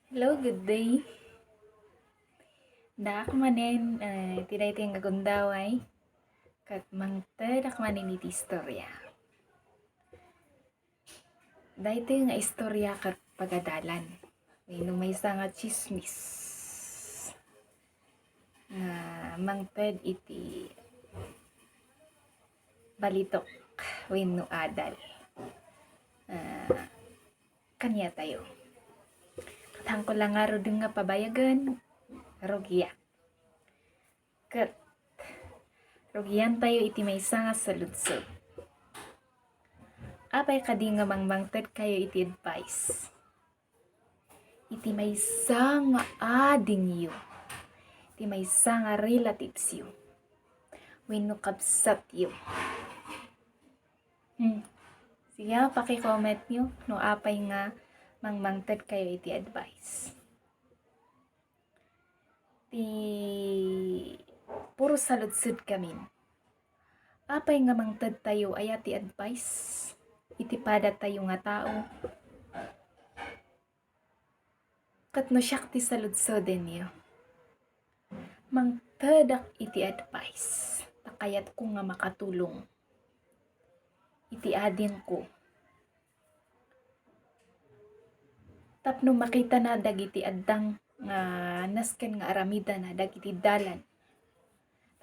Hello, good day. Da ako manen, tiday ting gagundaway. Kat mangted ako manen iti istorya. Dahil ito nga istorya kat pagadalan. May isa nga chismis. Nga mangted iti balitok. Wenno adal. Kanya tayo. Katang ko lang nga rodeng nga pabayagan. Rogya. Kat rogyan tayo iti may isa nga saludsod. Apay kadi nga mangmangted kayo iti advice. Iti may isa nga ading yu. Iti may isa nga relatives yu. Wenno kabsat yu. Sige, paki-comment nyo no apay nga mangmangted kayo iti advice. Ti puro saludsud kami. Apay nga mangted tayo ay ti advice. Iti pada tayo nga tao. Kat no siyak ti saludsoden niyo. Mangtedak iti advice. Takayat ko nga makatulong. Iti adin ko. Tapno makita na dagiti addang nga nasken nga aramida na dagiti dalan.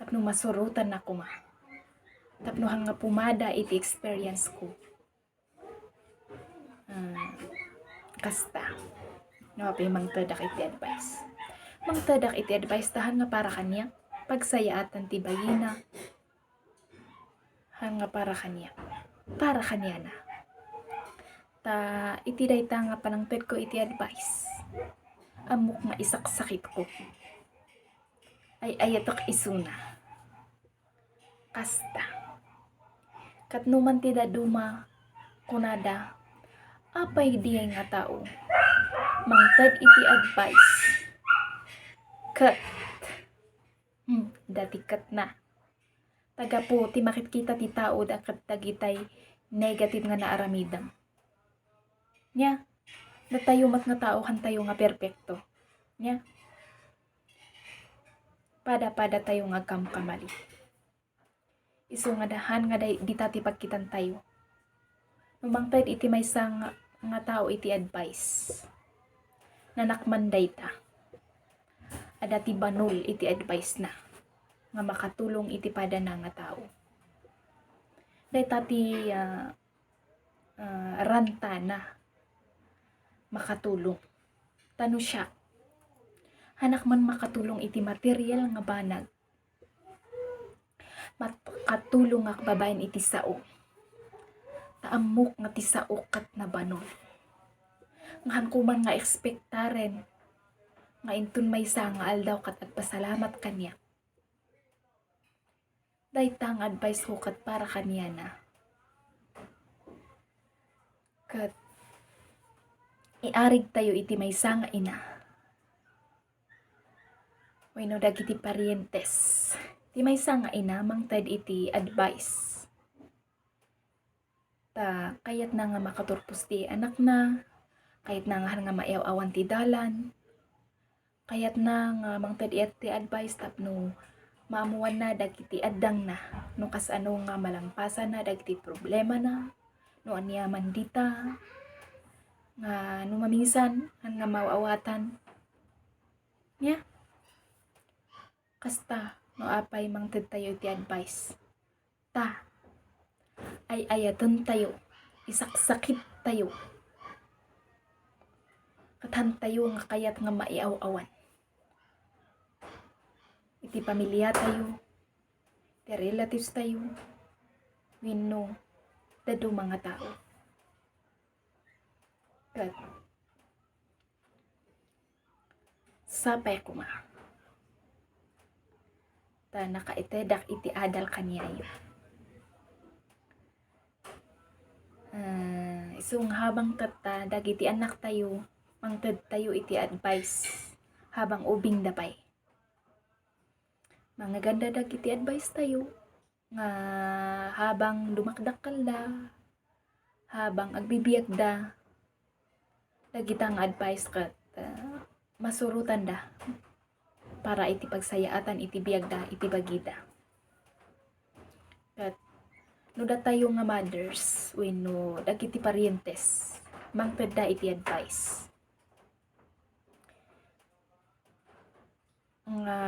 Tapno masurutan na ko ma. Tapno hanga pumada iti experience ko. Kasta. No, apay mangtedak iti advice. Mangtedak iti advice tahan nga para kanya. Pagsayaatan ti bayina. Hanga para kanya. Para kanya na. Iti dayta nga panangted ko iti advice. Amok nga isaksakit ko. Ay ayatok isuna. Kasta. Kat numan ti daduma kunada. Apay di nga tao. Mangted iti advice. Kat. Dati kat na. Taga po ti makikita ti tao dakat dagitay negative nga naaramidam. Nya, natayo mat nga tao kan tayo nga perpekto. Nya, pada tayo nga kamkamali. Isu nga dahan nga di tati pagkitan tayo. Numangtad iti may sang nga tao iti advice. Nanakmanday ta. Ada ti banol iti advice na. Nga makatulong iti pada na nga tao. Day tati ranta na. Makatulong. Tano siya. Hanak man makatulong iti material nga banag. Makatulong nga babayan iti sao. Taamok nga ti sao kat na banol. Nga kuman nga ekspektaren. Nga intun may sa nga aldaw kat agpasalamat kanya. Daytang advice ko kat para kanya na. Kat iarig tayo iti may nga ina. Wenno dagiti parientes. Iti may nga ina mangted iti advice. Kayat na nga makaturpos ti anak na. Kayat na nga maiaw-awan ti dalan. Kayat na nga mangted iti advice tapno maamuan na dagiti addang na. No kasano nga malampasan na dagiti problema na. No anyaman dita. Nga no maminsan nga mawawatan. Nya. Kasta no apay mangted tayo iti advice. Ay ayaton tayo. Isaksakit tayo. Katan tayo nga kayat nga maiaw-awan. Iti pamilya tayo. Iti relatives tayo. Wenno dadu mga tao. Kat sapay ko ma. Nakaitedak iti adal kanyayo. Isung habang tata dagiti anak tayo mangted tayo iti advice habang ubing dapay. Mga ganda dagiti advice tayo nga habang dumakdakkel da, habang agbibiyag da, dagitang advice kat masurutan da para iti pagsayaatan iti biag da iti bagida. Kat no da tayo nga mothers wenno dagiti parientes mangted da iti advice nga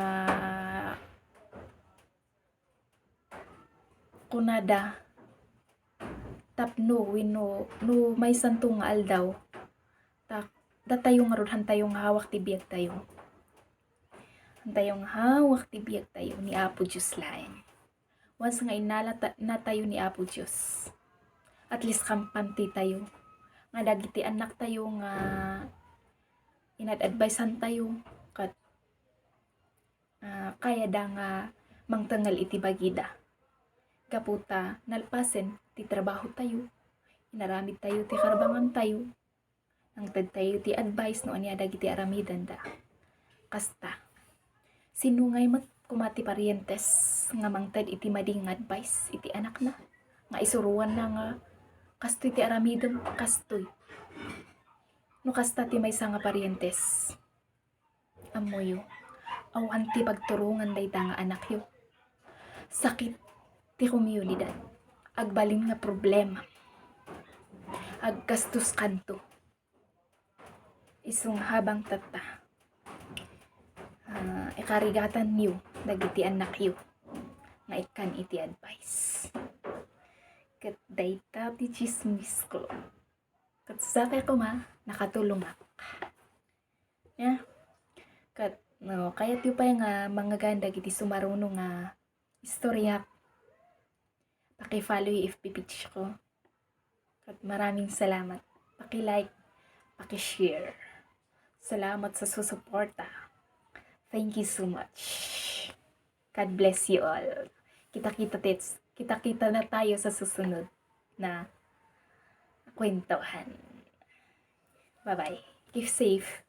kunada tapno wenno no may santo nga aldaw tak da tayo nga rod hantayo nga hawak ti biag tayo. Hantayo nga hawak ti biag tayo ni Apo Diyos laeng. Once nga inala na tayo ni Apo Diyos. At least kampanti tayo. Nga dagiti anak tayo nga inad-advisean tayo kat kaya da nga mangtangal iti bagida. Kaputa nalpasen ti trabaho tayo. Inaramid tayo ti karabangan tayo. Nangted tayo ti advice no anya dagiti aramidan da. Kasta sinungay mat kumati parientes nga mangted iti mading advice iti anak na nga isuruan na nga kastoy ti aramidem kastoy no kasta ti maysa nga parientes amoyo awan ti pagturungan dayta nga anak yo sakit ti komunidad agbalin nga problema aggastos kanto isung habang tata ikarigatan niyo dagiti anak yo nga ikan iti advice ket dayta ti chismis ko ket sakay ko ma nakatulungan ya ket no kayat yu pay nga manggagan dagiti sumaruno nga istorya paki-follow yung FB page ko ket maraming salamat paki-like paki-share salamat sa susuporta. Thank you so much. God bless you all. Kita-kita na tayo sa susunod na kwentuhan. Bye-bye. Keep safe.